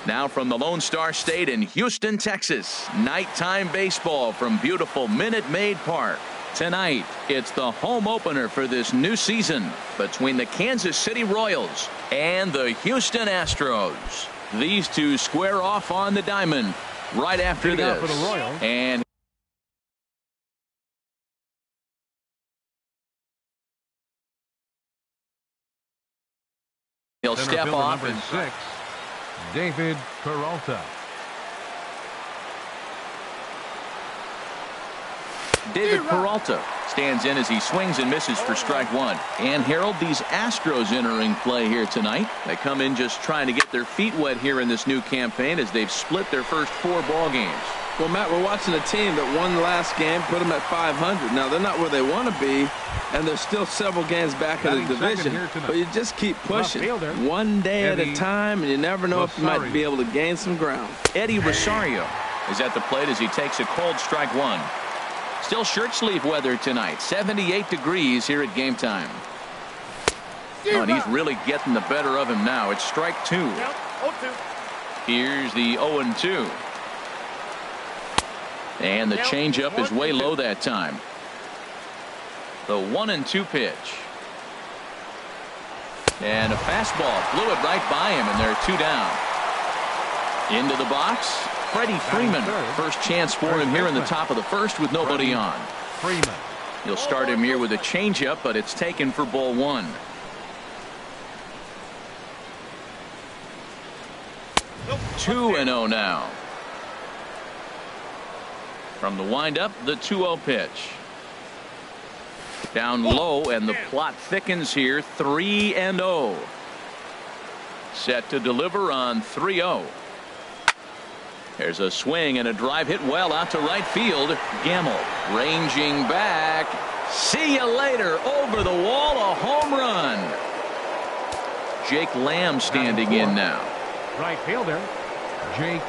Now from the Lone Star State in Houston, Texas, nighttime baseball from beautiful Minute Maid Park. Tonight, it's the home opener for this new season between the Kansas City Royals and the Houston Astros. These two square off on the diamond right after this. For the Royals. And he'll step off. Number 6, David Peralta. David Peralta stands in as he swings and misses for strike one. And Harold, these Astros entering play here tonight. They come in just trying to get their feet wet here in this new campaign as they've split their first 4 ball games. Well, Matt, we're watching a team that won the last game, put them at 500. Now, they're not where they want to be, and they're still several games back in the division. But you just keep pushing one day at a time, and you never know if you might be able to gain some ground. Eddie Rosario is at the plate as he takes a cold strike one. Still shirt sleeve weather tonight. 78 degrees here at game time. Oh, and he's really getting the better of him now. It's strike 2. Here's the 0-2. And the changeup is way low that time. The 1-2 pitch. And a fastball flew it right by him, and there are 2 down. Into the box, Freddie Freeman. First chance for him here in the top of the first with nobody on. He'll start him here with a changeup, but it's taken for ball 1. 2-0 now. From the windup, the 2-0 pitch. Down low, and the plot thickens here. 3-0. Set to deliver on 3-0. There's a swing and a drive hit well out to right field. Gamble ranging back. See you later. Over the wall, a home run. Jake Lamb standing in now. Right fielder, Jake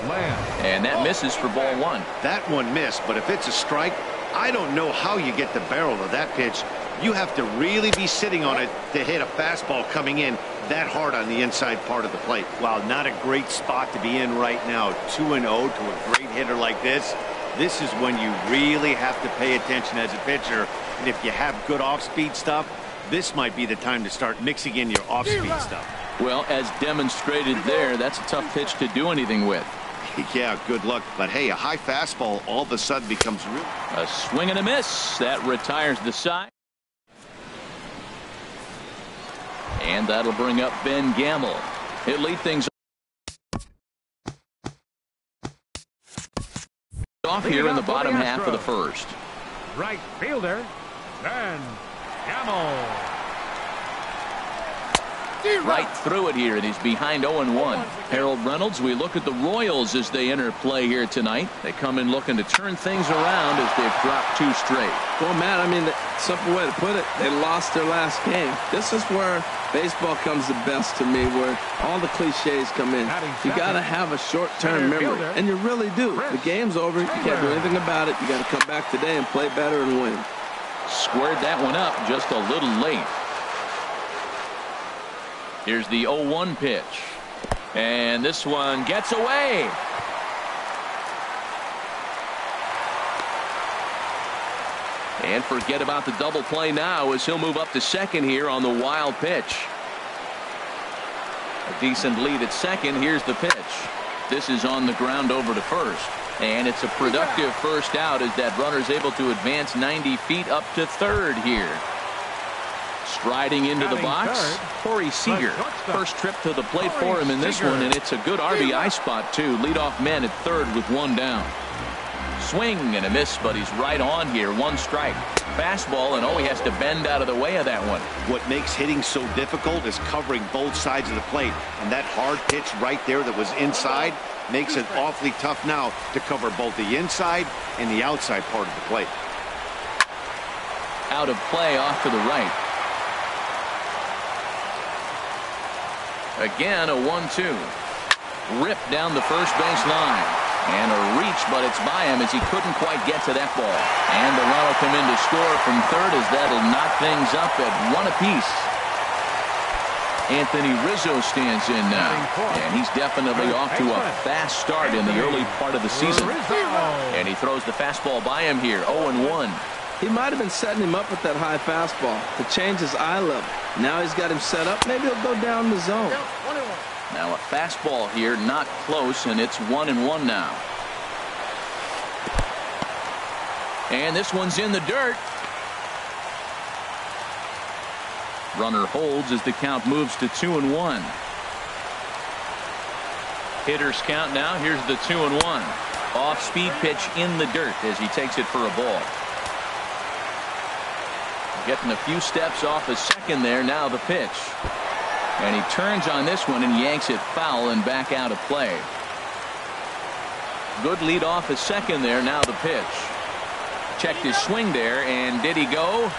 Lamb. And that misses for ball 1. That one missed, but if it's a strike, I don't know how you get the barrel of that pitch. You have to really be sitting on it to hit a fastball coming in that hard on the inside part of the plate. Wow, not a great spot to be in right now. 2-0 to a great hitter like this. This is when you really have to pay attention as a pitcher. And if you have good off-speed stuff, this might be the time to start mixing in your off-speed stuff. Well, as demonstrated there, that's a tough pitch to do anything with. Yeah, good luck. But hey, a high fastball all of a sudden becomes real. A swing and a miss. That retires the side. And that'll bring up Ben Gamble. He'll lead things off here in the bottom half of the first. Right fielder, Ben Gamble. Right through it here, and he's behind 0-1. Harold Reynolds, we look at the Royals as they enter play here tonight. They come in looking to turn things around as they've dropped 2 straight. Well, Matt, I mean, the simple way to put it, they lost their last game. This is where baseball comes the best to me, where all the cliches come in. You got to have a short-term memory, and you really do. The game's over. You can't do anything about it. You got to come back today and play better and win. Squared that one up just a little late. Here's the 0-1 pitch. And this one gets away. And forget about the double play now as he'll move up to second here on the wild pitch. A decent lead at second. Here's the pitch. This is on the ground over to first. And it's a productive first out as that runner's able to advance 90 feet up to third here. Striding into the box, Corey Seager. First trip to the plate for him in this one, and it's a good RBI spot, too. Leadoff man at third with 1 down. Swing and a miss, but he's right on here. 1 strike. Fastball, and he has to bend out of the way of that one. What makes hitting so difficult is covering both sides of the plate. And that hard pitch right there that was inside makes it awfully tough now to cover both the inside and the outside part of the plate. Out of play off to the right. Again, a 1-2. Ripped down the first base line. And a reach, but it's by him as he couldn't quite get to that ball. And the run will come in to score from third as that'll knock things up at 1 apiece. Anthony Rizzo stands in now, and he's definitely off to a fast start in the early part of the season. And he throws the fastball by him here, 0-1. He might have been setting him up with that high fastball to change his eye level. Now he's got him set up. Maybe he'll go down the zone. Now a fastball here, not close, and it's 1-1 now. And this one's in the dirt. Runner holds as the count moves to 2-1. Hitters count now. Here's the 2-1. Off-speed pitch in the dirt as he takes it for a ball. Getting a few steps off his second there. Now the pitch. And he turns on this one and yanks it foul and back out of play. Good lead off his second there. Now the pitch. Checked his swing there, and did he go?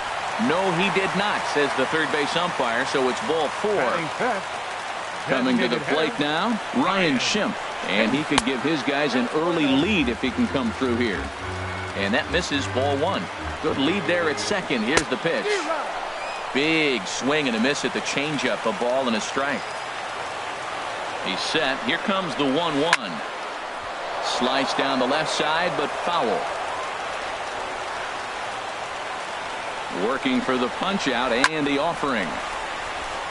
No, he did not, says the third base umpire, so it's ball 4. Coming to the plate now, Ryan Schimpf, and he could give his guys an early lead if he can come through here. And that misses, ball 1. Good lead there at second. Here's the pitch. Big swing and a miss at the changeup, a ball and a strike. He's set. Here comes the 1-1. Slice down the left side, but foul. Working for the punch out and the offering.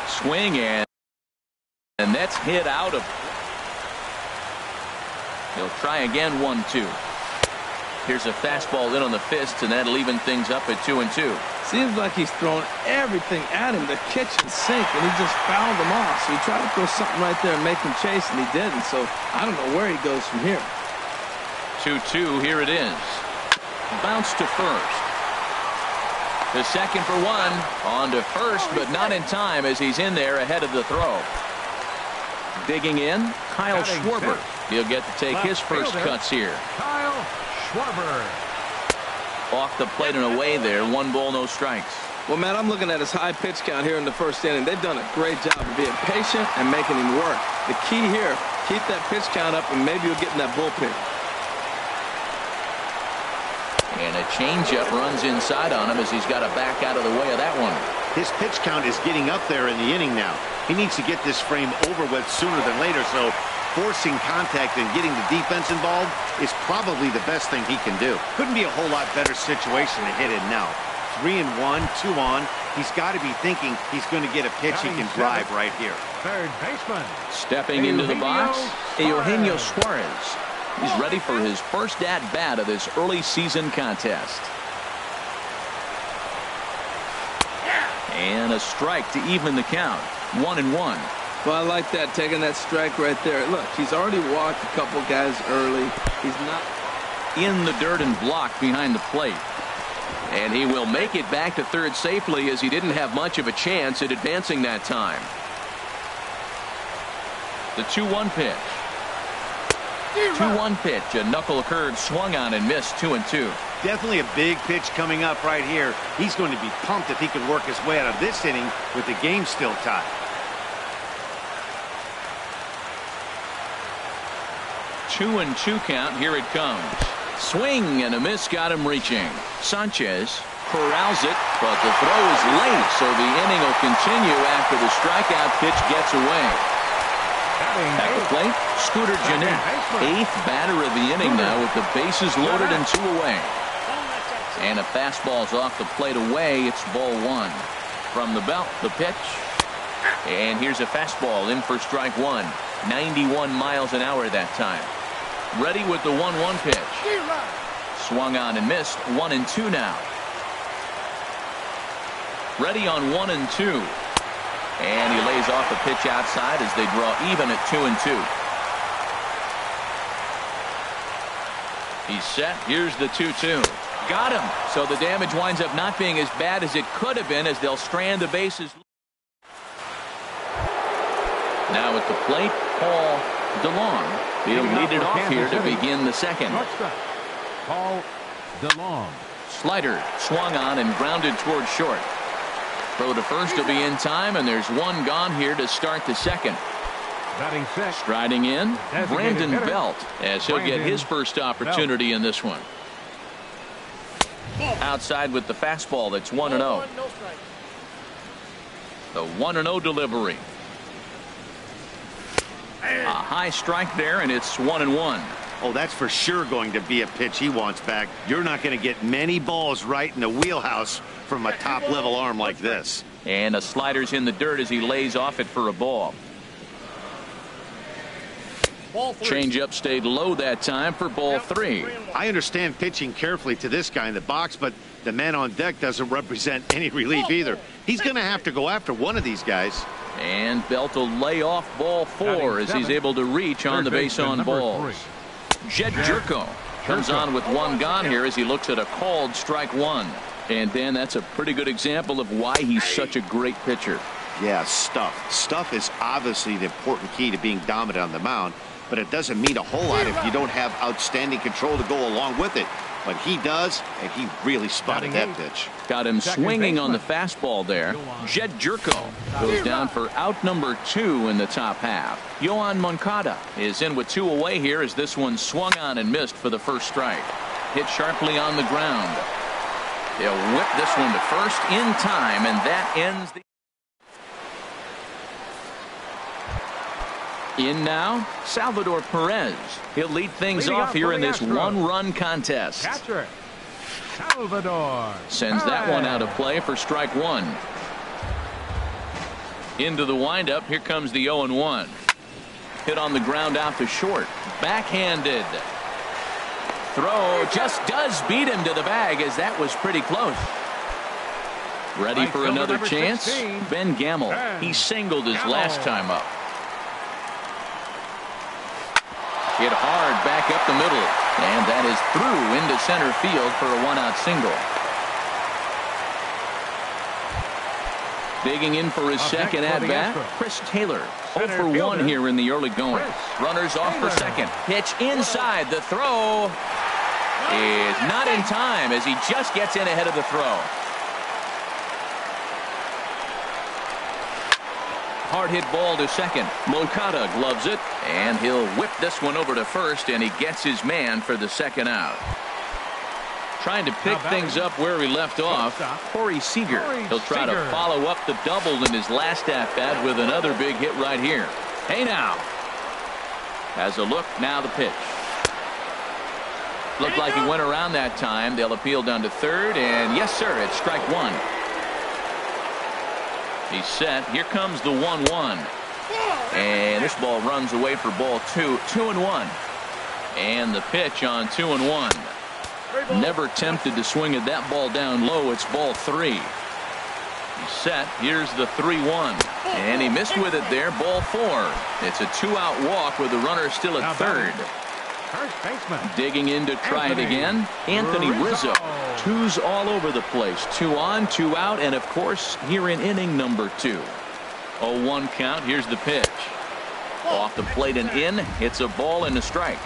Swing and that's hit out of. He'll try again, 1-2. Here's a fastball in on the fist, and that'll even things up at 2-2. Seems like he's throwing everything at him, the kitchen sink, and he just fouled him off. So he tried to throw something right there and make him chase, and he didn't. So I don't know where he goes from here. 2-2. Here it is. Bounce to first. The second for 1. On to first, but not in time as he's in there ahead of the throw. Digging in, Kyle Schwarber. He'll get to take his first cuts here. Kyle Schwarber. Off the plate and away there. 1 ball, no strikes. Well, Matt, I'm looking at his high pitch count here in the first inning. They've done a great job of being patient and making him work. The key here, keep that pitch count up, and maybe you'll get in that bullpen. And a changeup runs inside on him as he's got to back out of the way of that one. His pitch count is getting up there in the inning now. He needs to get this frame over with sooner than later, so forcing contact and getting the defense involved is probably the best thing he can do. Couldn't be a whole lot better situation to hit in now. 3-1, 2 on. He's got to be thinking he's going to get a pitch he can drive right here. Third baseman. Stepping into the box, Eugenio Suarez. He's ready for his first at-bat of this early season contest. And a strike to even the count. 1-1. Well, I like that, taking that strike right there. Look, he's already walked a couple guys early. He's not in the dirt and blocked behind the plate. And he will make it back to third safely as he didn't have much of a chance at advancing that time. The 2-1 pitch. 2-1 pitch. A knuckle curve swung on and missed. 2-2. Definitely a big pitch coming up right here. He's going to be pumped if he can work his way out of this inning with the game still tied. 2-2 count. Here it comes. Swing and a miss got him reaching. Sanchez corrals it, but the throw is late, so the inning will continue after the strikeout pitch gets away. At the plate, Scooter Gennett, 8th batter of the inning now with the bases loaded and 2 away. And a fastball's off the plate away. It's ball 1. From the belt, the pitch. And here's a fastball in for strike 1. 91 miles an hour that time. Ready with the 1-1 pitch. Swung on and missed. 1-2 now. Ready on 1-2. And he lays off the pitch outside as they draw even at 2-2. He's set. Here's the 2-2. Got him. So the damage winds up not being as bad as it could have been as they'll strand the bases. Now at the plate, Paul DeLong. He'll lead it off here to begin the second. Paul DeLong. Slider swung on and grounded toward short. Throw to first will be in time, and there's one gone here to start the second. Batting six. Striding in, Brandon Belt, as he'll get his first opportunity in this one. Outside with the fastball. That's 1-0. The 1-0 delivery. A high strike there, and it's 1-1. Oh, that's for sure going to be a pitch he wants back. You're not going to get many balls right in the wheelhouse from a top-level arm like this. And a slider's in the dirt as he lays off it for a ball. Changeup stayed low that time for ball 3. I understand pitching carefully to this guy in the box, but the man on deck doesn't represent any relief either. He's going to have to go after one of these guys. And Belt will lay off ball 4 as he's able to reach on the base on balls. Jed Jerko comes on with one gone here as he looks at a called strike 1. And then that's a pretty good example of why he's such a great pitcher. Yeah, stuff. Stuff is obviously the important key to being dominant on the mound, but it doesn't mean a whole lot if you don't have outstanding control to go along with it. But he does, and he really spotted that pitch. Got him swinging on the fastball there. Jed Jerko goes down for out number 2 in the top half. Yohan Moncada is in with 2 away here as this one swung on and missed for the first strike. Hit sharply on the ground. They'll whip this one to first in time, and that ends the... In now, Salvador Perez. He'll lead things off here in this one-run contest. Catcher, Salvador sends that one out of play for strike 1. Into the windup. Here comes the 0-1. Hit on the ground out to short. Backhanded. Throw just does beat him to the bag as that was pretty close. Ready for another chance? 16. Ben Gamel. He singled his last time up. Hit hard back up the middle, and that is through into center field for a 1-out single. Digging in for his second at-bat, Chris Taylor. 0 for 1 here in the early going. Runners off for second. Pitch inside. The throw is not in time as he just gets in ahead of the throw. Hard hit ball to second. Moncada gloves it, and he'll whip this one over to first, and he gets his man for the second out. Trying to pick things up where he left off, Corey Seager. He'll try to follow up the double in his last at-bat with another big hit right here. Hey now. Has a look, now the pitch. Looked like he went around that time. They'll appeal down to third, and yes, sir, it's strike 1. He's set. Here comes the 1-1. And this ball runs away for ball 2. 2-1. And the pitch on 2-1. Never tempted to swing at that ball down low. It's ball 3. He's set. Here's the 3-1. And he missed with it there. Ball 4. It's a 2-out walk with the runner still at third. Digging in to try it again. Anthony Rizzo. 2's all over the place. 2 on, 2 out, and of course here in inning number 2. 0-1 count. Here's the pitch. Off the plate and in. It's a ball and a strike.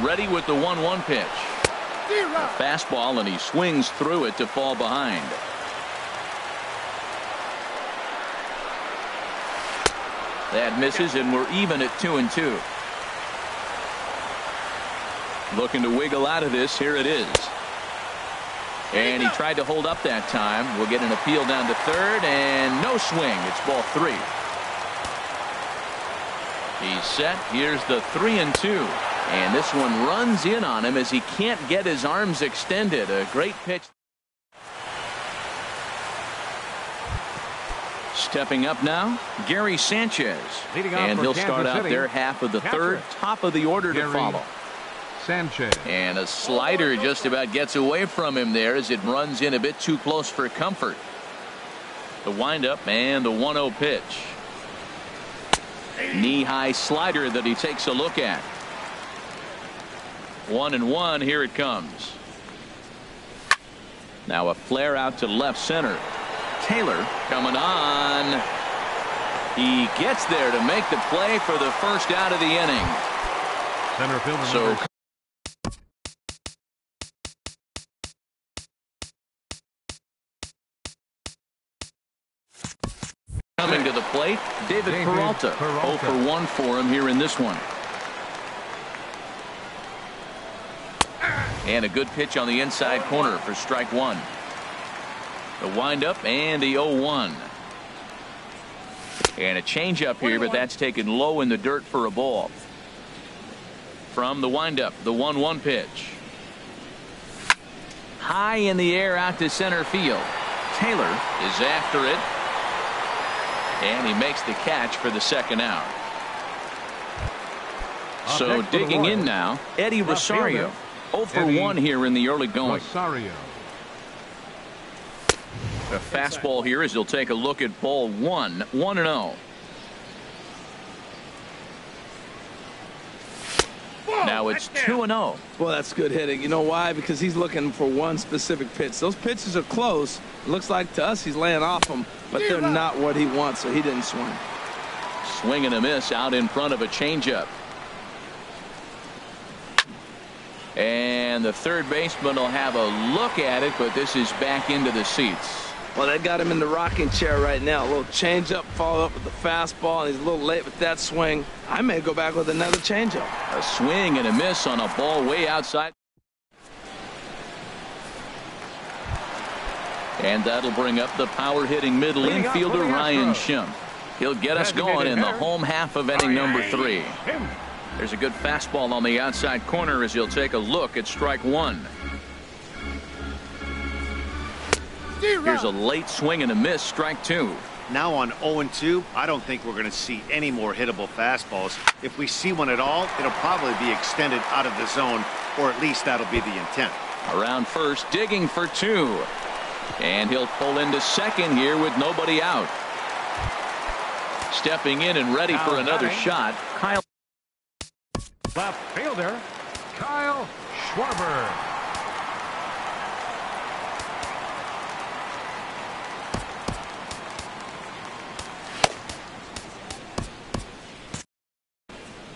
Ready with the 1-1 pitch. A fastball, and he swings through it to fall behind. That misses, and we're even at 2-2. Looking to wiggle out of this. Here it is. And he tried to hold up that time. We'll get an appeal down to third, and no swing. It's ball 3. He's set. Here's the 3-2. And this one runs in on him as he can't get his arms extended. A great pitch. Stepping up now, Gary Sanchez. And he'll start out their half of the third. Top of the order to follow. Sanchez. And a slider just about gets away from him there as it runs in a bit too close for comfort. The windup and the 1-0 pitch. Knee-high slider that he takes a look at. 1-1. Here it comes. Now a flare out to left center. Taylor coming on. He gets there to make the play for the first out of the inning. Center fielder. So coming to the plate, David Peralta. 0 for 1 for him here in this one. And a good pitch on the inside corner for strike 1. The windup and the 0-1. And a changeup here, but that's taken low in the dirt for a ball. From the windup, the 1-1 pitch. High in the air out to center field. Taylor is after it. And he makes the catch for the second out. So digging in now, Eddie Rosario. 0 for 1 here in the early going. Rosario. A fastball here as he'll take a look at ball 1. 1-0. Now it's 2-0. Well, that's good hitting. You know why? Because he's looking for one specific pitch. Those pitches are close. It looks like to us he's laying off them, but they're not what he wants, so he didn't swing. Swing and a miss out in front of a changeup. And the third baseman will have a look at it, but this is back into the seats. Well, they got him in the rocking chair right now. A little changeup, followed up with the fastball, and he's a little late with that swing. I may go back with another changeup. A swing and a miss on a ball way outside. And that'll bring up the power-hitting middle infielder Ryan Schimpf. He'll get us going in the home half of inning number 3. There's a good fastball on the outside corner as he'll take a look at strike 1. Here's a late swing and a miss, strike 2. Now on 0-2, I don't think we're going to see any more hittable fastballs. If we see one at all, it'll probably be extended out of the zone, or at least that'll be the intent. Around first, digging for 2. And he'll pull into second here with nobody out. Stepping in and ready for another shot, Kyle. Left fielder, Kyle Schwarber.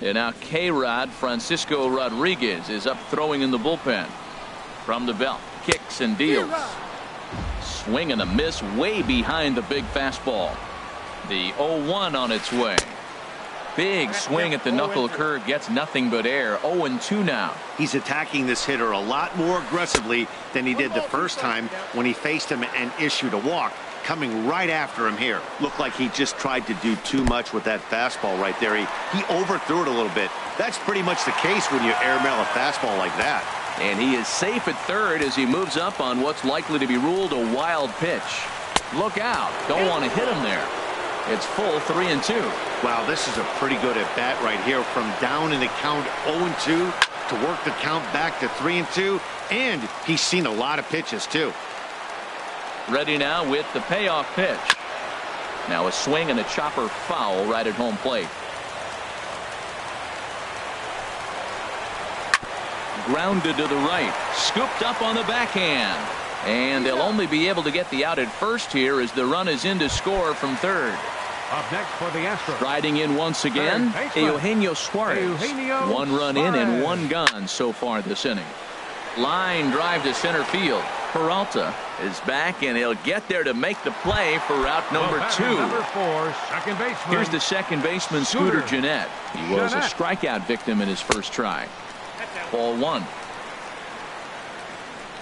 And now K-Rod Francisco Rodriguez is up throwing in the bullpen. From the belt, kicks and deals. Swing and a miss way behind the big fastball. The 0-1 on its way. Big swing at the knuckle curve, gets nothing but air. 0-2 now. He's attacking this hitter a lot more aggressively than he did the first time when he faced him and issued a walk. Coming right after him here. Looked like he just tried to do too much with that fastball right there. He overthrew it a little bit. That's pretty much the case when you airmail a fastball like that. And he is safe at third as he moves up on what's likely to be ruled a wild pitch. Look out. Don't want to hit him there. It's full 3-2. Wow, this is a pretty good at bat right here. From down in the count 0-2 to work the count back to 3-2. And he's seen a lot of pitches too. Ready now with the payoff pitch. Now a swing and a chopper foul right at home plate. Grounded to the right. Scooped up on the backhand. And they'll only be able to get the out at first here as the run is in to score from third. Up next for the Astros. Riding in once again, Eugenio Suarez. One run in and one gone so far this inning. Line drive to center field. Peralta is back, and he'll get there to make the play for route number 2. Number 4, second baseman. Here's the second baseman, Scooter Gennett. He was a strikeout victim in his first try. Ball 1.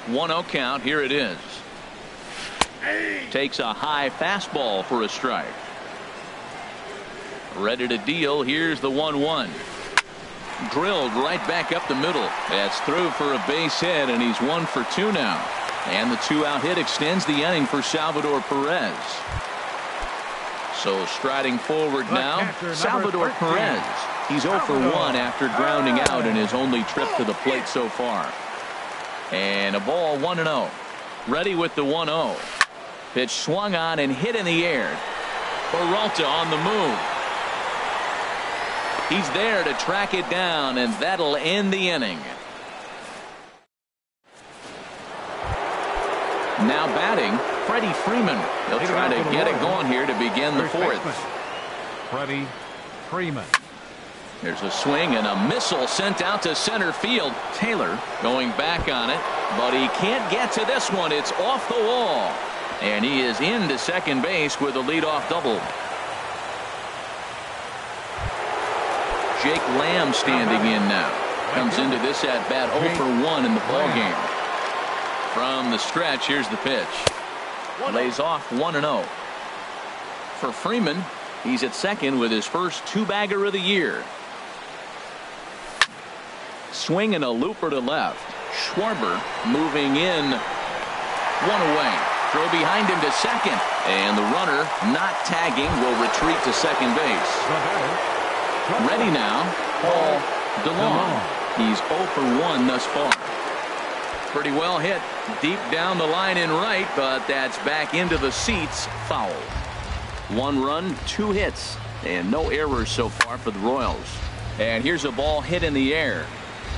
1-0 count. Here it is. Takes a high fastball for a strike. Ready to deal. Here's the 1-1. Drilled right back up the middle. That's through for a base hit, and he's 1 for 2 now. And the 2-out hit extends the inning for Salvador Perez. So striding forward now, Salvador Perez. He's 0 for 1 after grounding out in his only trip to the plate so far. And a ball 1-0. Ready with the 1-0. Pitch swung on and hit in the air. Peralta on the move. He's there to track it down, and that'll end the inning. Now batting, Freddie Freeman. He'll try to get it going here to begin the fourth. Freddie Freeman. There's a swing and a missile sent out to center field. Taylor going back on it, but he can't get to this one. It's off the wall. And he is into second base with a leadoff double. Jake Lamb standing in now. Comes into this at bat 0 for 1 in the ballgame. From the stretch, here's the pitch. Lays off 1-0. For Freeman, He's at second with his first two-bagger of the year. Swing and a looper to left. Schwarber moving in. One away. Throw behind him to second. And the runner, not tagging, will retreat to second base. Ready now, Paul DeLong. He's 0 for 1 thus far. Pretty well hit deep down the line in right, but that's back into the seats. Foul. 1 run, 2 hits, and no errors so far for the Royals. And here's a ball hit in the air,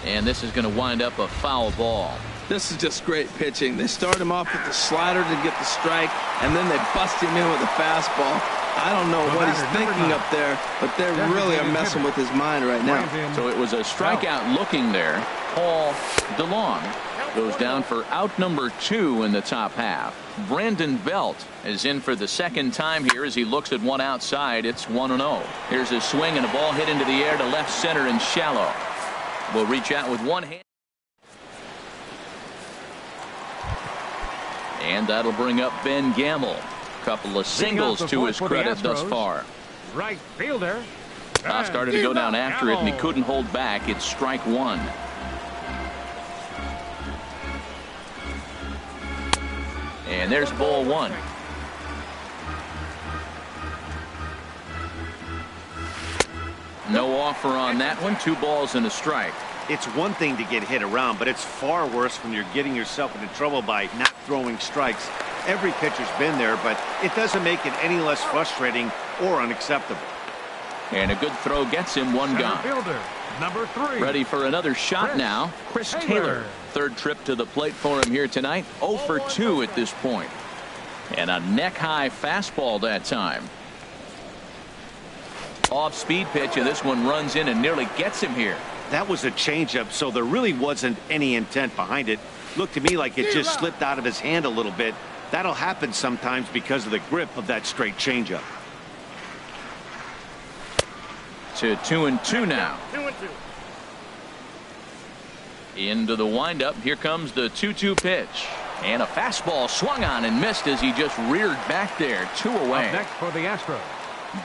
and this is going to wind up a foul ball. This is just great pitching. They start him off with the slider to get the strike, and then they bust him in with a fastball. I don't know what he's thinking up there, but they really are messing with his mind right now. So it was a strikeout looking there. Paul DeLong goes down for out number 2 in the top half. Brandon Belt is in for the second time here as he looks at one outside. It's 1-0. Here's a swing and a ball hit into the air to left center and shallow. Will reach out with one hand. And that'll bring up Ben Gamble. Couple of singles to his credit thus far. Right fielder. Started to go down after it, and he couldn't hold back. It's strike 1. And there's ball 1. No offer on that one. 2 balls and a strike. It's one thing to get hit around, but it's far worse when you're getting yourself into trouble by not throwing strikes. Every pitcher's been there, but it doesn't make it any less frustrating or unacceptable. And a good throw gets him one gone. Fielder, number 3. Ready for another shot now. Chris Taylor. Third trip to the plate for him here tonight. 0 for 2 at this point. And a neck-high fastball that time. Off-speed pitch, and this one runs in and nearly gets him here. That was a changeup, so there really wasn't any intent behind it. Looked to me like it just slipped out of his hand a little bit. That'll happen sometimes because of the grip of that straight changeup. To 2-2 now. 2-2. Into the windup. Here comes the 2-2 pitch. And a fastball swung on and missed as he just reared back there. 2 away. Up next for the Astros.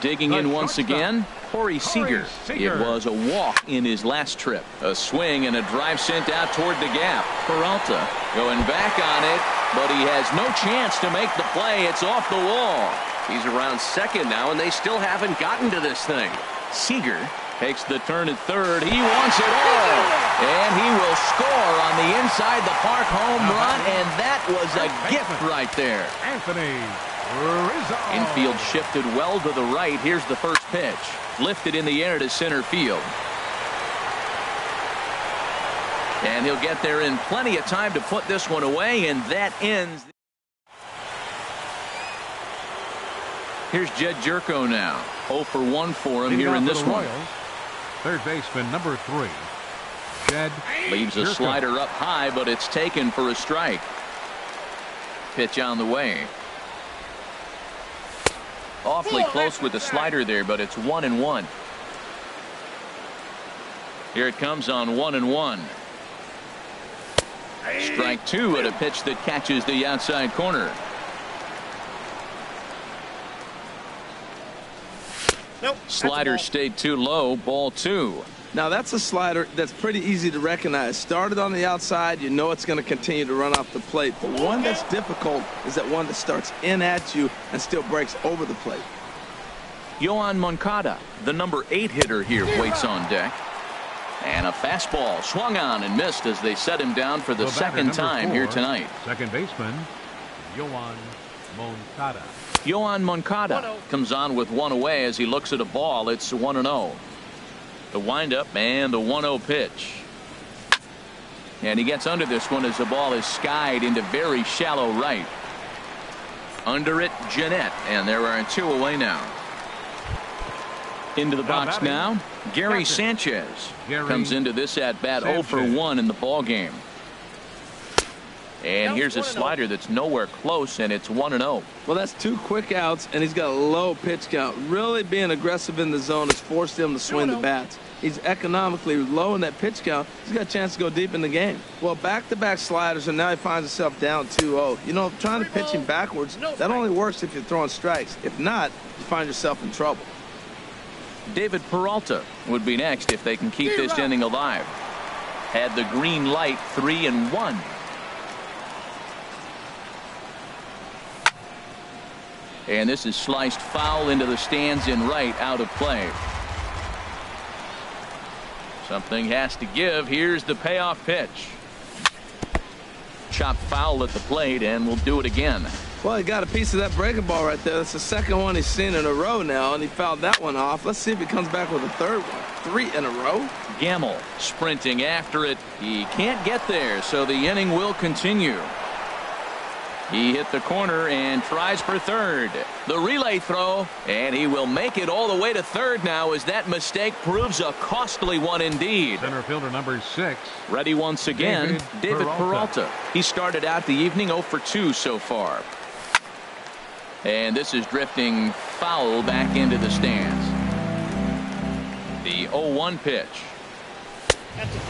Digging in once again, Corey Seager. It was a walk in his last trip. A swing and a drive sent out toward the gap. Peralta going back on it, but he has no chance to make the play. It's off the wall. He's around second now, and they still haven't gotten to this thing. Seager takes the turn at third. He wants it all, and he will score on the inside the park home run, and that was a gift right there. Anthony. Infield shifted well to the right. Here's the first pitch. Lifted in the air to center field. And he'll get there in plenty of time to put this one away, and that ends. Here's Jed Jerko now. 0 for 1 for him here in this one. Third baseman number 3. Jed leaves a slider up high, but it's taken for a strike. Pitch on the way. Awfully close with the slider there, but it's 1-1. Here it comes on 1-1. Strike 2 at a pitch that catches the outside corner. Nope. Slider stayed too low. Ball 2. Now that's a slider that's pretty easy to recognize. Started on the outside, you know it's going to continue to run off the plate. The one that's difficult is that one that starts in at you and still breaks over the plate. Yohan Moncada, the number 8 hitter here, waits on deck. And a fastball swung on and missed as they set him down for the second time here tonight. Second baseman Yohan Moncada. Yohan Moncada comes on with one away as he looks at a ball. It's 1-0. The windup and the 1-0 pitch. And he gets under this one as the ball is skied into very shallow right. Under it, Jeanette, and there are 2 away now. Into the box now, Gary Sanchez comes into this at bat 0 for 1 in the ball game. And here's a slider that's nowhere close, and it's 1-0. Well, that's 2 quick outs, and he's got a low pitch count. Really being aggressive in the zone has forced him to swing the bats. He's economically low in that pitch count. He's got a chance to go deep in the game. Well, back-to-back sliders, and now he finds himself down 2-0. You know, trying to pitch him backwards, that only works if you're throwing strikes. If not, you find yourself in trouble. David Peralta would be next if they can keep this inning alive. Had the green light, 3-1. And this is sliced foul into the stands in right, out of play. Something has to give. Here's the payoff pitch. Chopped foul at the plate, and we'll do it again. Well, he got a piece of that breaking ball right there. That's the second one he's seen in a row now, and he fouled that one off. Let's see if he comes back with a third one. 3 in a row. Gamble sprinting after it. He can't get there, so the inning will continue. He hit the corner and tries for third. The relay throw, and he will make it all the way to third now as that mistake proves a costly one indeed. Center fielder number 6. Ready once again, David Peralta. He started out the evening 0 for 2 so far. And this is drifting foul back into the stands. The 0-1 pitch.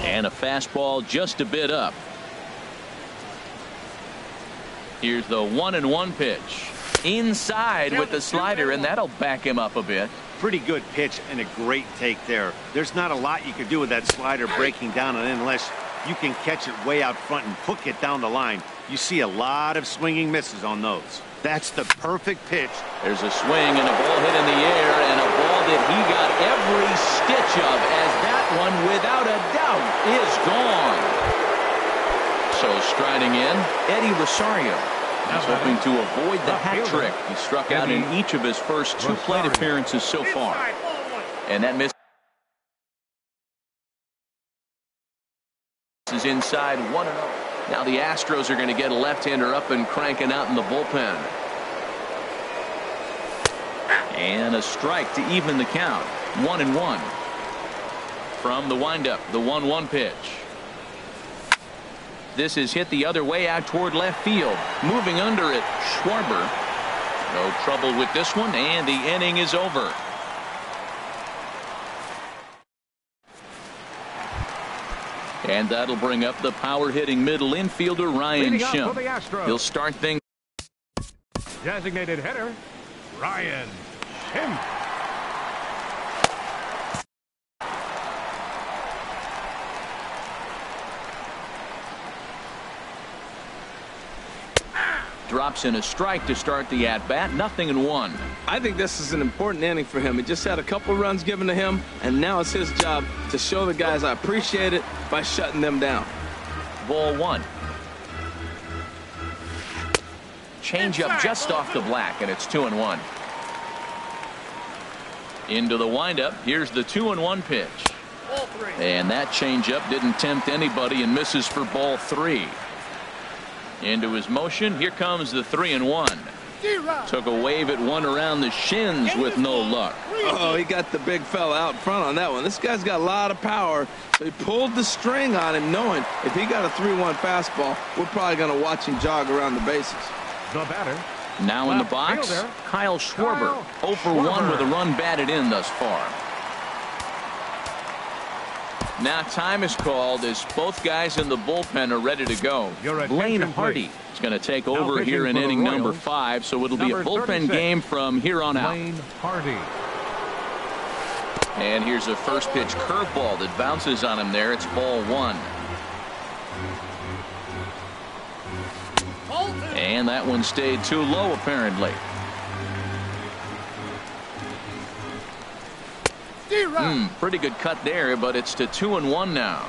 And a fastball just a bit up. Here's the 1-1 pitch. Inside with the slider, and that'll back him up a bit. Pretty good pitch and a great take there. There's not a lot you can do with that slider breaking down on it unless you can catch it way out front and hook it down the line. You see a lot of swinging misses on those. That's the perfect pitch. There's a swing and a ball hit in the air, and a ball that he got every stitch of, as that one, without a doubt, is gone. So striding in, Eddie Rosario. He's hoping to avoid the hat trick. He struck out in each of his first 2 plate appearances so far. And that miss is inside 1-0. Now the Astros are going to get a left-hander up and cranking out in the bullpen. And a strike to even the count. 1-1. From the windup, the 1-1 pitch. This is hit the other way out toward left field. Moving under it, Schwarber. No trouble with this one, and the inning is over. And that'll bring up the power-hitting middle infielder, Ryan Schimpf. He'll start things. Designated hitter, Ryan Schimpf. Drops in a strike to start the at-bat. 0-1. I think this is an important inning for him. He just had a couple runs given to him, and now it's his job to show the guys I appreciate it by shutting them down. Ball 1. Change up just off the black, and it's 2-1. Into the windup. Here's the 2-1 pitch. And that changeup didn't tempt anybody and misses for ball 3. Into his motion. Here comes the 3-1. Took a wave at one around the shins with no luck. Oh, he got the big fella out front on that one. This guy's got a lot of power. So he pulled the string on him, knowing if he got a 3-1 fastball, we're probably going to watch him jog around the bases. The batter. Now in the box, Kyle Schwarber. 0 for 1 with a run batted in thus far. Now time is called as both guys in the bullpen are ready to go. Blaine Hardy is going to take over here in inning number 5, so it'll be a bullpen game from here on out. Blaine Hardy. And here's a first pitch curveball that bounces on him there. It's ball 1. And that one stayed too low apparently. Pretty good cut there, but it's to 2-1 now.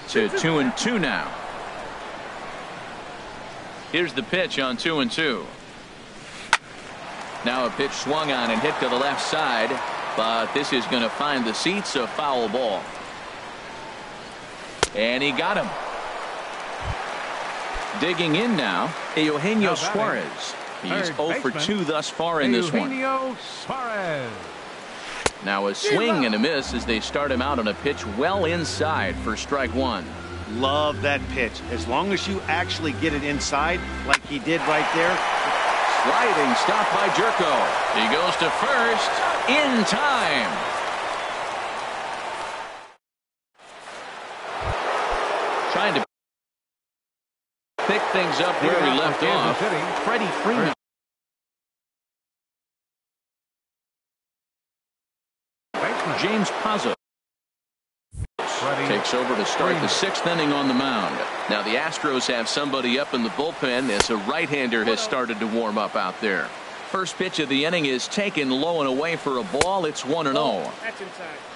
To 2-2 now. Here's the pitch on 2-2. Now a pitch swung on and hit to the left side, but this is going to find the seats, a foul ball. And he got him. Digging in now, Eugenio Suarez. He's 0 for 2 thus far in this one. Suarez. Now a swing and a miss as they start him out on a pitch well inside for strike 1. Love that pitch. As long as you actually get it inside like he did right there. Sliding stop by Jerko. He goes to first in time. Trying to pick things up where he left off. Freddie Freeman. James Pazos takes over to start the 6th inning on the mound. Now the Astros have somebody up in the bullpen as a right-hander has started to warm up out there. First pitch of the inning is taken low and away for a ball. It's 1-0.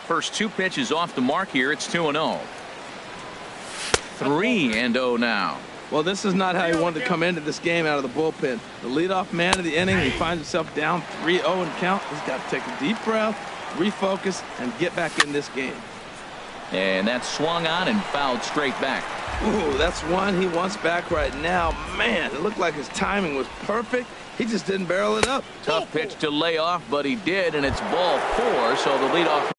First 2 pitches off the mark here. It's 2-0. 3-0 now. Well, this is not how he wanted to come into this game out of the bullpen. The leadoff man of the inning, he finds himself down 3-0 in count. He's got to take a deep breath, refocus, and get back in this game. And that's swung on and fouled straight back. Ooh, that's one he wants back right now. Man, it looked like his timing was perfect. He just didn't barrel it up. Tough pitch to lay off, but he did, and it's ball 4, so the leadoff.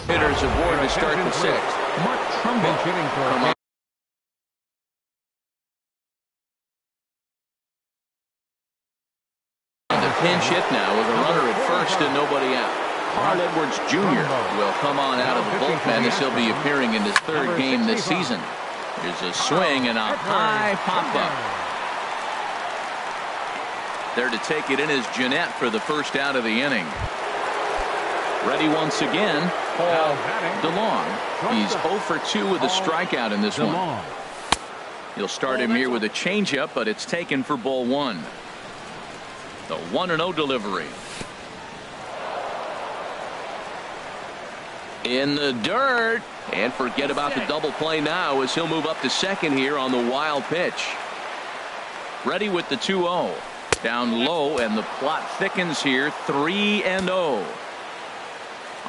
Hitters aboard to start the 6th. Mark Trumbo hitting for the pinch hit now with a runner at first and nobody out. Carl Edwards Jr. will come on out of the bullpen as he'll be appearing in his 3rd game this season. Here's a swing and a high pop-up. There to take it in is Jeanette for the first out of the inning. Ready once again, Paul DeLong. He's 0 for 2 with a strikeout in this one. He'll start him here with a changeup, but it's taken for ball 1. The 1-0 delivery. In the dirt. And forget about the double play now as he'll move up to 2nd here on the wild pitch. Ready with the 2-0. Down low, and the plot thickens here. 3-0.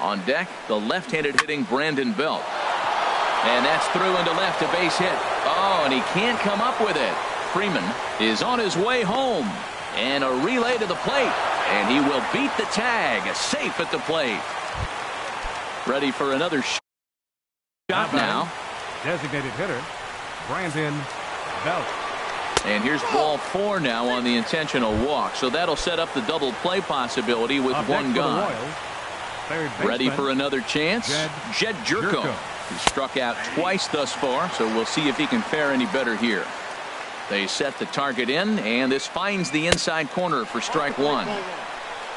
On deck, the left-handed hitting Brandon Belt. And that's through into left, a base hit. Oh, and he can't come up with it. Freeman is on his way home. And a relay to the plate. And he will beat the tag. Safe at the plate. Ready for another shot now. Designated hitter, Brandon Belt. And here's ball 4 now on the intentional walk. So that'll set up the double play possibility with one gone. Ready for another chance? Jed Jerko. He struck out twice thus far, so we'll see if he can fare any better here. They set the target in, and this finds the inside corner for strike 1.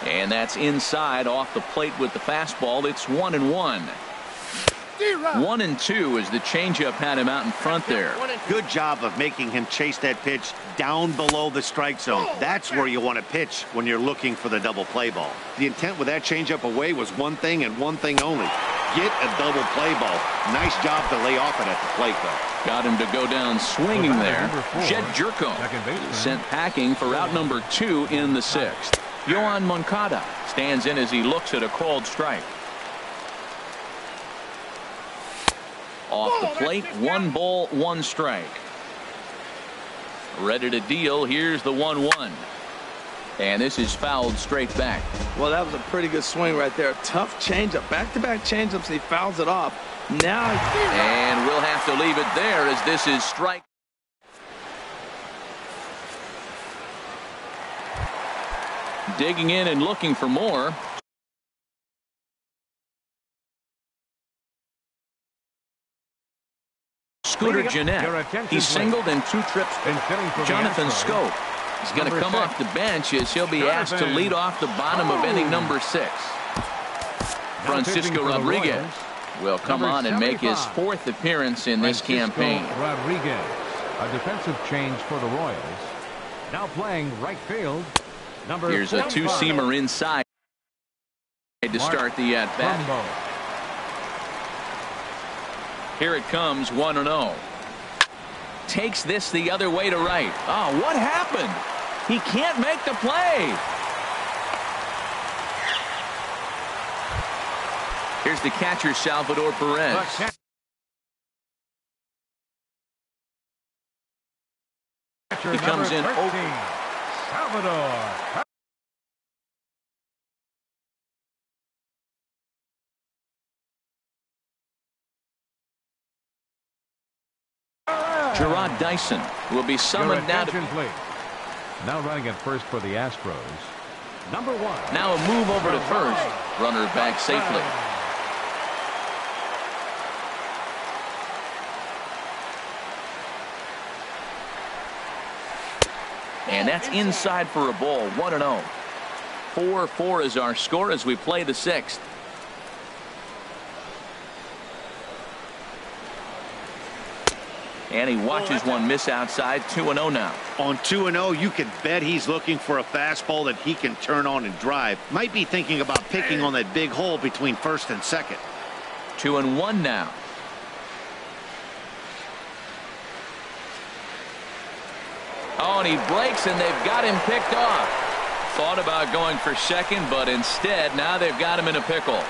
And that's inside off the plate with the fastball. It's 1-1. 1-2 as the changeup had him out in front there. Good job of making him chase that pitch down below the strike zone. That's where you want to pitch when you're looking for the double play ball. The intent with that changeup away was one thing and one thing only. Get a double play ball. Nice job to lay off it at the plate, though. Got him to go down swinging there. Jed Jerko is sent packing for out number 2 in the 6th. Yohan Moncada stands in as he looks at a called strike. Off the plate, 1 ball, 1 strike. Ready to deal. Here's the 1-1. And this is fouled straight back. Well, that was a pretty good swing right there. Tough changeup. Back-to-back changeups, and he fouls it off. Now. And we'll have to leave it there as this is strike. Digging in and looking for more. Scooter Jeanette. He singled and 2 trips. Jonathan Scope is going to come off the bench as he'll be asked to lead off the bottom of inning number 6. Francisco Rodriguez will come on and make his 4th appearance in this campaign. Rodriguez, a defensive change for the Royals. Now playing right field. Here's a 2-seamer inside to start the at-bat. Here it comes, 1-0. Takes this the other way to right. Oh, what happened? He can't make the play. Here's the catcher, Salvador Perez. He comes in open. Salvador. Gerard Dyson will be summoned now to. Now running at first for the Astros. Number 1. Now a move over to first. Runner back safely. And that's inside for a ball. 1-0. 4-4 is our score as we play the sixth. And he watches one miss outside. 2-0 now. On 2-0, you can bet he's looking for a fastball that he can turn on and drive. Might be thinking about picking on that big hole between first and second. 2-1 now. Oh, and he breaks, and they've got him picked off. Thought about going for second, but instead, now they've got him in a pickle.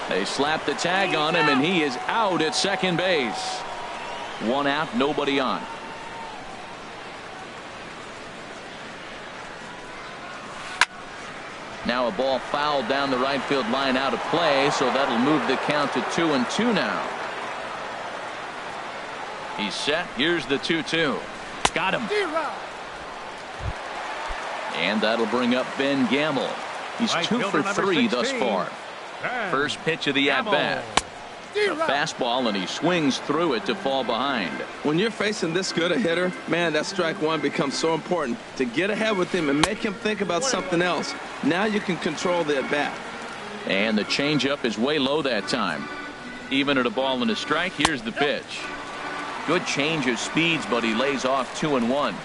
They slap the tag on him, and he is out at second base. One out, nobody on. Now a ball fouled down the right field line, out of play, so that'll move the count to 2-2 now. He's set. Here's the 2-2. Got him. And that'll bring up Ben Gamble. He's 2 for 3 thus far. First pitch of the at-bat. A fastball, and he swings through it to fall behind. When you're facing this good a hitter, man, that strike one becomes so important. To get ahead with him and make him think about something else. Now you can control the at-bat. And the changeup is way low that time. Even at a ball and a strike, here's the pitch. Good change of speeds, but he lays off 2-1.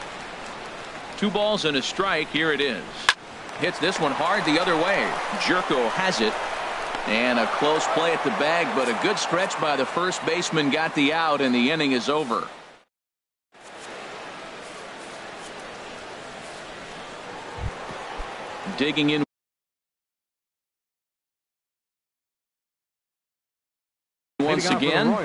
2 balls and a strike. Here it is. Hits this one hard the other way. Jerko has it. And a close play at the bag, but a good stretch by the first baseman got the out, and the inning is over. Digging in once again.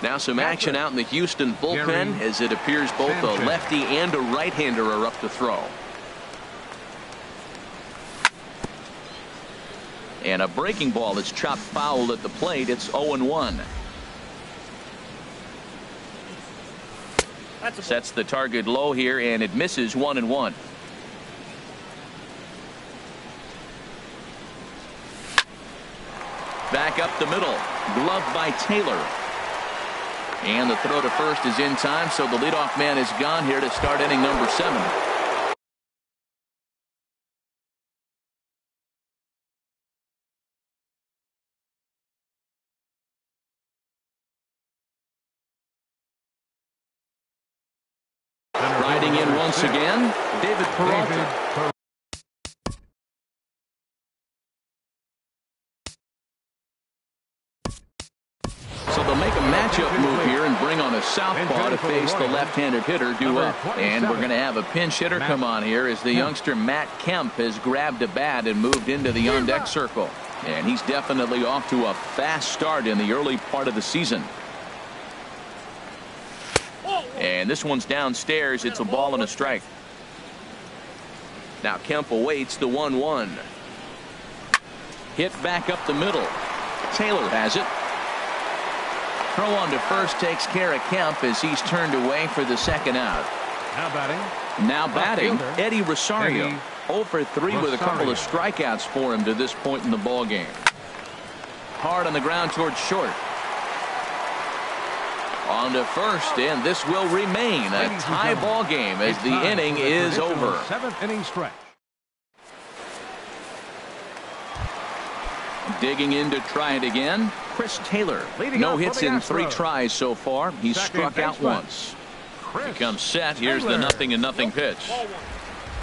Now some action out in the Houston bullpen, as it appears both a lefty and a right-hander are up to throw. And a breaking ball that's chopped foul at the plate. It's 0-1. Sets the target low here, and it misses. 1-1. Back up the middle. Gloved by Taylor. And the throw to first is in time, so the leadoff man is gone here to start inning number 7. Riding in once again, David Peralta. So they'll make a matchup move here and bring on a southpaw to face the left-handed hitter due up. And we're going to have a pinch hitter come on here as the youngster Matt Kemp has grabbed a bat and moved into the on-deck circle. And he's definitely off to a fast start in the early part of the season. And this one's downstairs. It's a ball and a strike. Now Kemp awaits the 1-1. Hit back up the middle. Taylor has it. Throw on to first takes care of Kemp as he's turned away for the second out. Now batting, Eddie Rosario. 0 for 3 with a couple of strikeouts for him to this point in the ball game. Hard on the ground towards short. On to first, and this will remain a tie ball game as the inning is over. 7th inning stretch. Digging in to try it again. Chris Taylor. No hits in 3 tries so far. He's struck out once. He comes set. Here's the 0-0 pitch.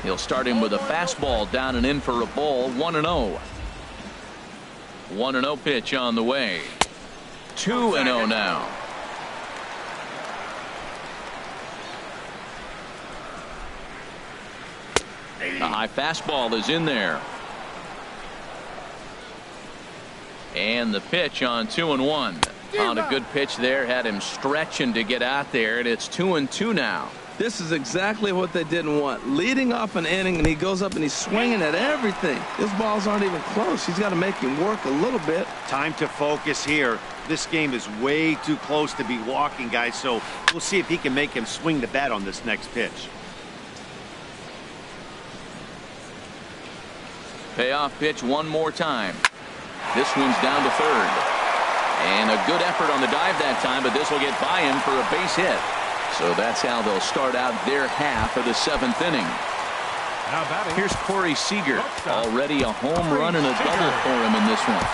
He'll start him with a fastball down and in for a ball. 1-0. 1-0 pitch on the way. 2-0 now. The high fastball is in there. And the pitch on 2-1. On a good pitch there, had him stretching to get out there, and it's 2-2 now. This is exactly what they didn't want. Leading off an inning, and he goes up and he's swinging at everything. His balls aren't even close. He's got to make him work a little bit. Time to focus here. This game is way too close to be walking, guys, so we'll see if he can make him swing the bat on this next pitch. Payoff pitch one more time. This one's down to third. And a good effort on the dive that time, but this will get by him for a base hit. So that's how they'll start out their half of the 7th inning. Here's Corey Seager. Already a home run and a double for him in this one.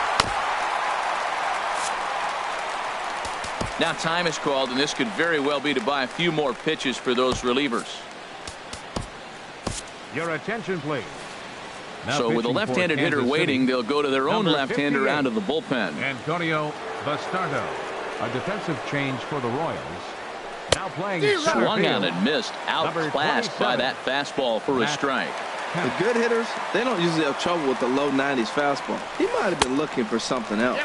Now time is called, and this could very well be to buy a few more pitches for those relievers. Your attention, please. So with a left-handed hitter waiting, they'll go to their own left-hander out of the bullpen. Antonio Bastardo, a defensive change for the Royals. Now playing Swung on and missed. Outclassed by that fastball for a strike. The good hitters, they don't usually have trouble with the low 90s fastball. He might have been looking for something else.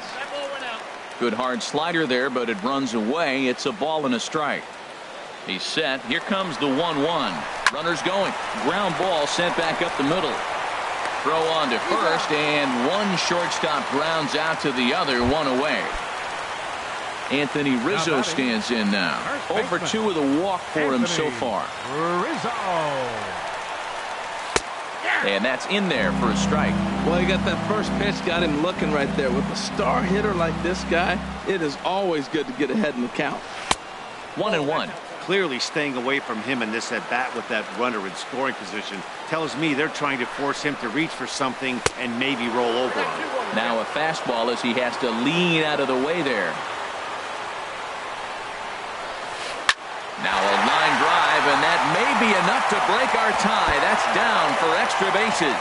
Good hard slider there, but it runs away. It's a ball and a strike. He's set. Here comes the 1-1. Runners going. Ground ball sent back up the middle. Throw on to first, and one shortstop grounds out to the other, one away. Anthony Rizzo stands in now. 0 for 2 with a walk for him so far. Rizzo. And that's in there for a strike. Well, he got that first pitch, got him looking right there. With a star hitter like this guy, it is always good to get ahead in the count. 1-1. Clearly staying away from him in this at-bat with that runner in scoring position tells me they're trying to force him to reach for something and maybe roll over on it. Now a fastball as he has to lean out of the way there. Now a line drive, and that may be enough to break our tie. That's down for extra bases.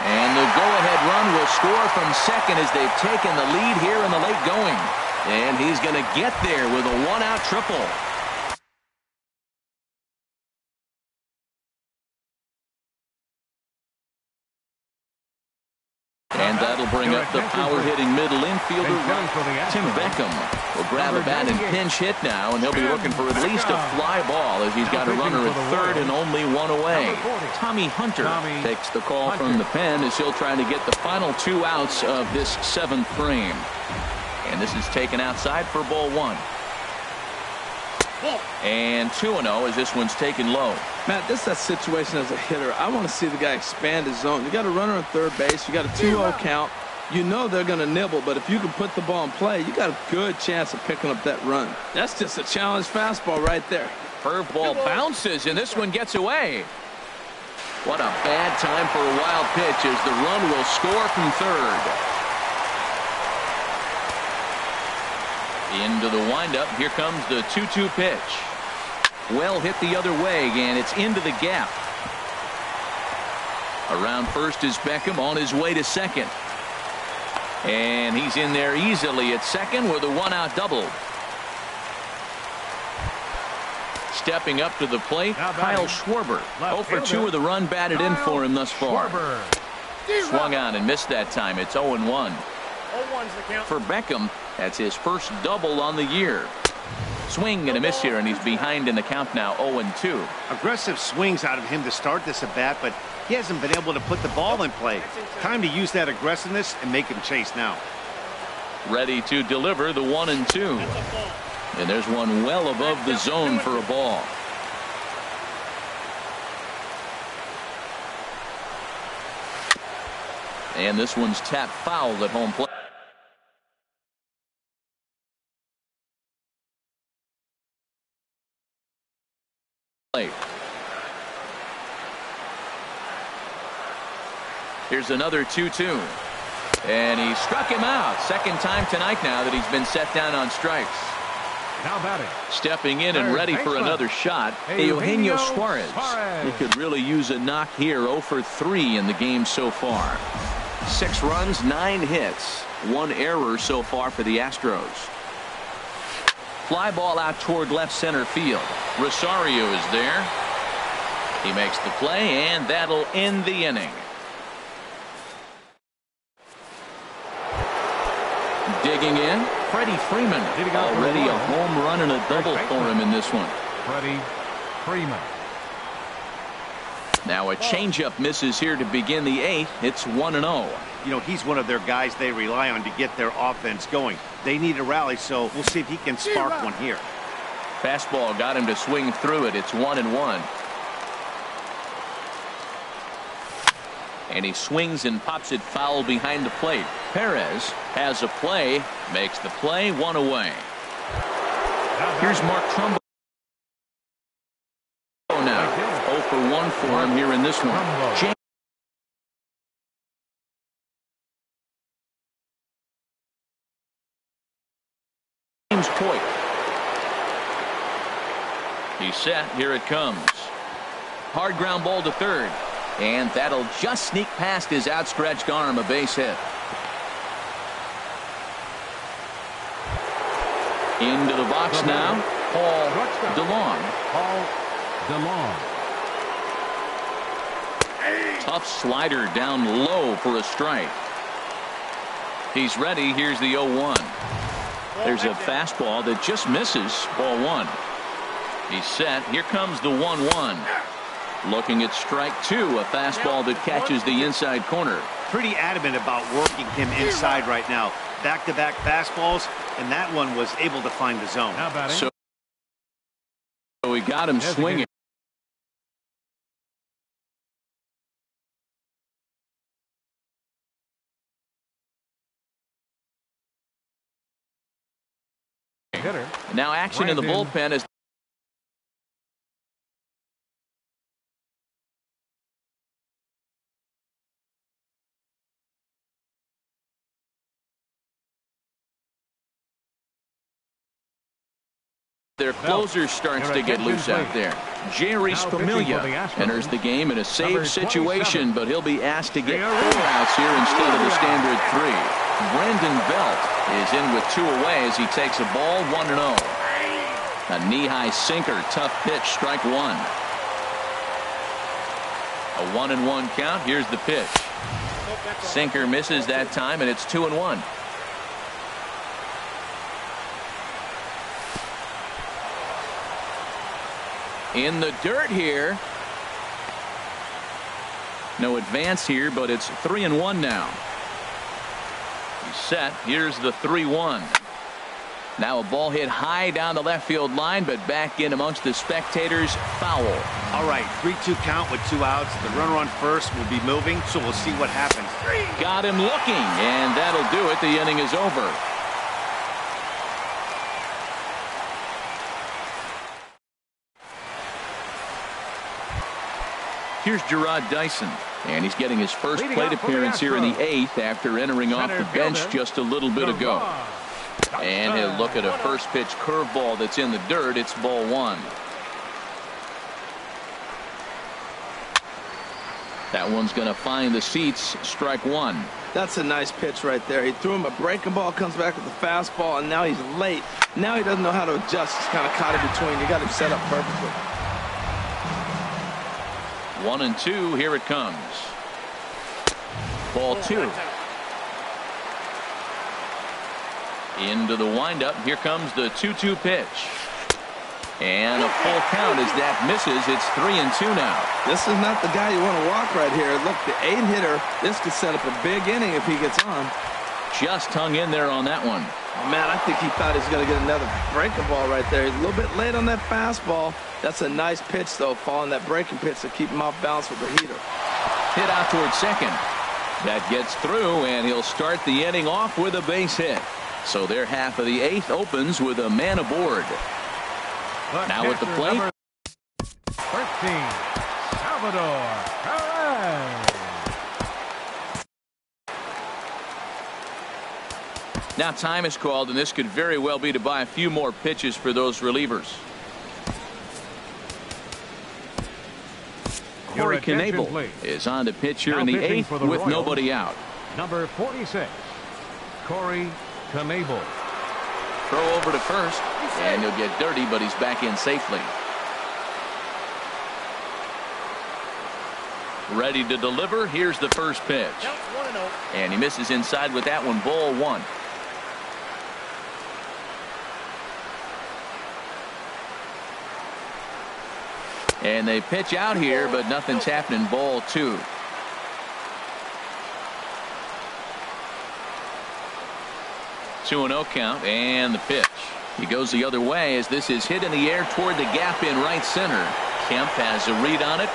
And the go-ahead run will score from second as they've taken the lead here in the late going. And he's going to get there with a one-out triple. And that'll bring up the power-hitting middle infielder, Tim Beckham. Will grab a bat and pinch hit now, and he'll be looking for at least a fly ball as he's got a runner at third and only one away. Tommy Hunter takes the call from the pen as he'll try to get the final 2 outs of this 7th frame. And this is taken outside for ball 1. And 2-0 as this one's taken low. Matt, this is that situation as a hitter. I want to see the guy expand his zone. You got a runner on third base. You got a 2-0 count. You know they're going to nibble, but if you can put the ball in play, you got a good chance of picking up that run. That's just a challenge fastball right there. Curveball bounces, and this one gets away. What a bad time for a wild pitch as the run will score from third. Into the windup. Here comes the 2-2 pitch. Well hit the other way, and it's into the gap. Around first is Beckham on his way to second. And he's in there easily at second with a one-out double. Stepping up to the plate, Kyle Schwarber. 0 for 2 with a run batted in for him thus far. Swung on and missed that time. It's 0-1. For Beckham, that's his first double on the year. Swing and a miss here, and he's behind in the count now, 0-2. Aggressive swings out of him to start this at bat, but he hasn't been able to put the ball in play. Time to use that aggressiveness and make him chase now. Ready to deliver the 1-2. And there's one well above the zone for a ball. And this one's tapped foul at home plate. Here's another 2-2. And he struck him out. Second time tonight now that he's been set down on strikes. Now batting. Stepping in and ready for another shot, Eugenio Suarez. He could really use a knock here. 0 for 3 in the game so far. 6 runs, 9 hits. 1 error so far for the Astros. Fly ball out toward left center field. Rosario is there. He makes the play, and that'll end the inning. Digging in, Freddie Freeman. Already a home run and a double for him in this one. Freddie Freeman. Now a changeup misses here to begin the 8th. It's 1-0. You know, he's one of their guys they rely on to get their offense going. They need a rally, so we'll see if he can spark one here. Fastball got him to swing through it. It's 1-1. And he swings and pops it foul behind the plate. Perez has a play, makes the play, 1 away. Here's Mark Trumbo now. 0 for 1 for him here in this one. James Coit. He's set. Here it comes. Hard ground ball to third. And that'll just sneak past his outstretched arm, a base hit. Into the box now, Paul DeLong. Tough slider down low for a strike. He's ready. Here's the 0-1. There's a fastball that just misses, ball 1. He's set. Here comes the 1-1. Looking at strike 2, a fastball that catches the inside corner. Pretty adamant about working him inside right now. Back-to-back fastballs, and that one was able to find the zone. So he got him swinging. Now action in the bullpen is their closer starts to get loose out there. Jerry Familia enters the game in a safe situation, but he'll be asked to get 4 outs here instead of the standard 3. Brandon Belt is in with 2 away as he takes a ball, 1-0. A knee-high sinker, tough pitch, strike 1. A 1-1 count. Here's the pitch. Sinker misses that time, and it's 2-1. In the dirt here. No advance here, but it's 3-1 now. He's set. Here's the 3-1. Now a ball hit high down the left field line, but back in amongst the spectators. Foul. All right, 3-2 count with 2 outs. The runner on first will be moving, so we'll see what happens. Got him looking, and that'll do it. The inning is over. Here's Gerard Dyson, and he's getting his first plate appearance here in the 8th after entering off the bench just a little bit ago. And he'll look at a first pitch curveball that's in the dirt. It's ball 1. That one's going to find the seats. Strike 1. That's a nice pitch right there. He threw him a breaking ball, comes back with the fastball, and now he's late. Now he doesn't know how to adjust. He's kind of caught in between. You got him set up perfectly. 1-2. Here it comes. Ball 2. Into the windup. Here comes the 2-2 pitch. And a full count as that misses. It's 3-2 now. This is not the guy you want to walk right here. Look, the 8-hitter, this could set up a big inning if he gets on. Just hung in there on that one. Oh, man, I think he thought he was going to get another breaking ball right there. He's a little bit late on that fastball. That's a nice pitch, though, following that breaking pitch to keep him off balance with the heater. Hit out towards second. That gets through, and he'll start the inning off with a base hit. So their half of the 8th opens with a man aboard. Now at the plate. 13, Salvador Perez. Now time is called, and this could very well be to buy a few more pitches for those relievers. Corey Knebel is on the pitch here in the 8th with Royals, nobody out. Number 46, Corey Knebel. Throw over to first, and he'll get dirty, but he's back in safely. Ready to deliver. Here's the first pitch. And he misses inside with that one. Ball 1. And they pitch out here, but nothing's happening. Ball 2. Two and 0 count, and the pitch. He goes the other way as this is hit in the air toward the gap in right center. Kemp has a read on it,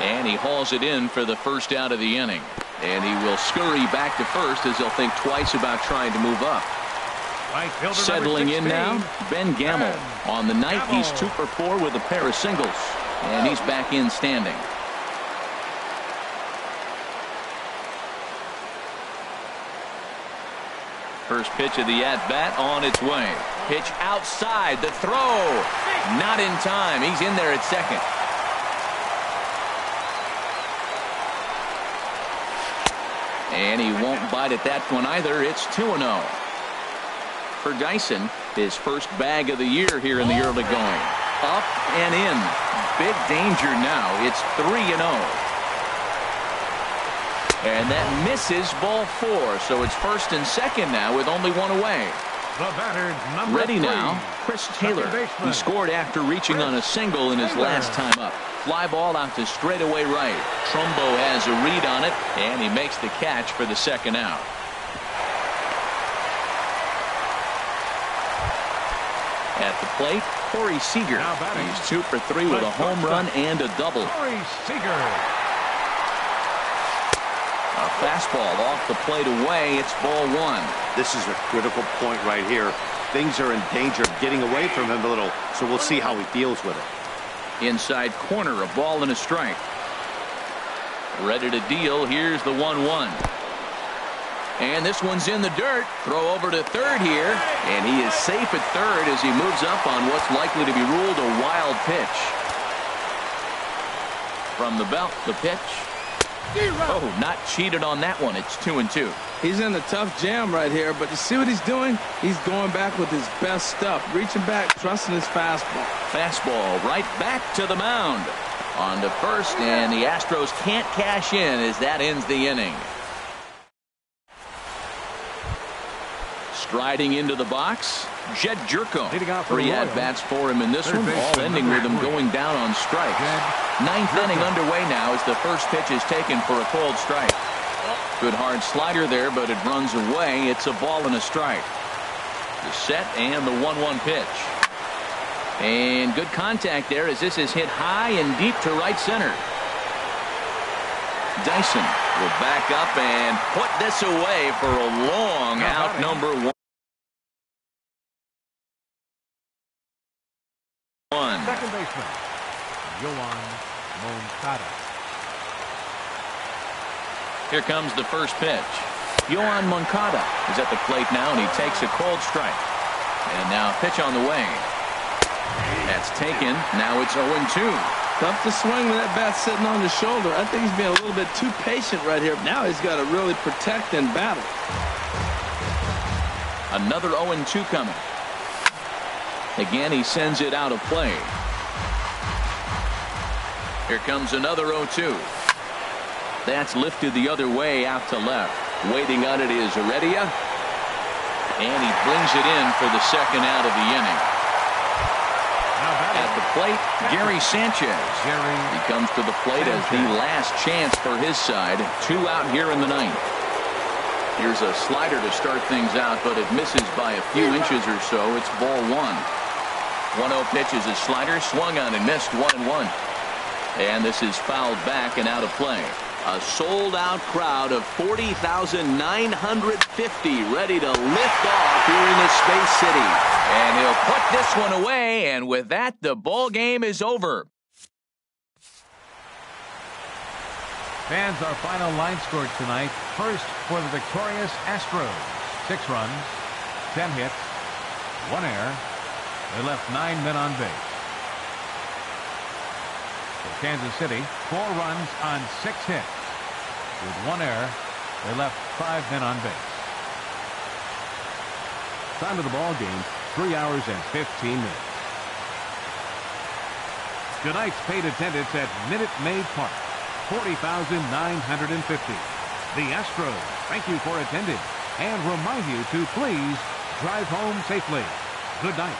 and he hauls it in for the first out of the inning. And he will scurry back to first as he'll think twice about trying to move up. Right fielder Settling in now, Ben Gamble. On the night, he's 2 for 4 with a pair of singles, and he's back in standing. First pitch of the at-bat on its way. Pitch outside, the throw. Not in time. He's in there at second. And he won't bite at that one either. It's 2-0. For Dyson, his first bag of the year here in the early going. Up and in. Big danger now. It's 3-0. And that misses, ball 4. So it's first and second now with only one away. The batter, number Ready 3. now, Chris Taylor. He scored after reaching on a single in his last time up. Fly ball out to straightaway right. Trumbo has a read on it, and he makes the catch for the second out. At the plate, Corey Seager. He's 2 for 3 with a home run and a double. Corey Seager. A fastball off the plate away. It's ball 1. This is a critical point right here. Things are in danger of getting away from him a little, so we'll see how he deals with it. Inside corner, a ball and a strike. Ready to deal. Here's the 1-1. And this one's in the dirt. Throw over to third here. And he is safe at third as he moves up on what's likely to be ruled a wild pitch. From the belt, the pitch. Oh, not cheated on that one. It's 2-2. He's in a tough jam right here, but you see what he's doing? He's going back with his best stuff. Reaching back, trusting his fastball. Fastball right back to the mound. On to first, and the Astros can't cash in as that ends the inning. Striding into the box, Jed Jerko. 3 at-bats for him in this one, all ending with him going down on strikes. Ninth inning underway now as the first pitch is taken for a called strike. Good hard slider there, but it runs away. It's a ball and a strike. The set and the 1-1 pitch. And good contact there as this is hit high and deep to right center. Dyson will back up and put this away for a long out, number 1. Second baseman, Yoan Moncada. Here comes the first pitch. Yoan Moncada is at the plate now, and he takes a cold strike. And now a pitch on the way. That's taken. Now it's 0-2. Tough to swing with that bat sitting on his shoulder. I think he's being a little bit too patient right here. Now he's got to really protect and battle. Another 0-2 coming. Again, he sends it out of play. Here comes another 0-2. That's lifted the other way out to left. Waiting on it is Heredia. And he brings it in for the second out of the inning. At the plate, Gary Sanchez. He comes to the plate as the last chance for his side. 2 out here in the ninth. Here's a slider to start things out, but it misses by a few inches or so. It's ball 1. 1-0 pitch is a slider, swung on and missed, 1-1. And this is fouled back and out of play. A sold-out crowd of 40,950 ready to lift off here in this Space City. And he'll put this one away, and with that, the ball game is over. Fans, our final line score tonight. First for the victorious Astros. 6 runs, 10 hits, 1 error. They left 9 men on base. For Kansas City, 4 runs on 6 hits. With 1 error, they left 5 men on base. Time of the ball game, 3 hours and 15 minutes. Tonight's paid attendance at Minute Maid Park, 40,950. The Astros thank you for attending and remind you to please drive home safely. Good night.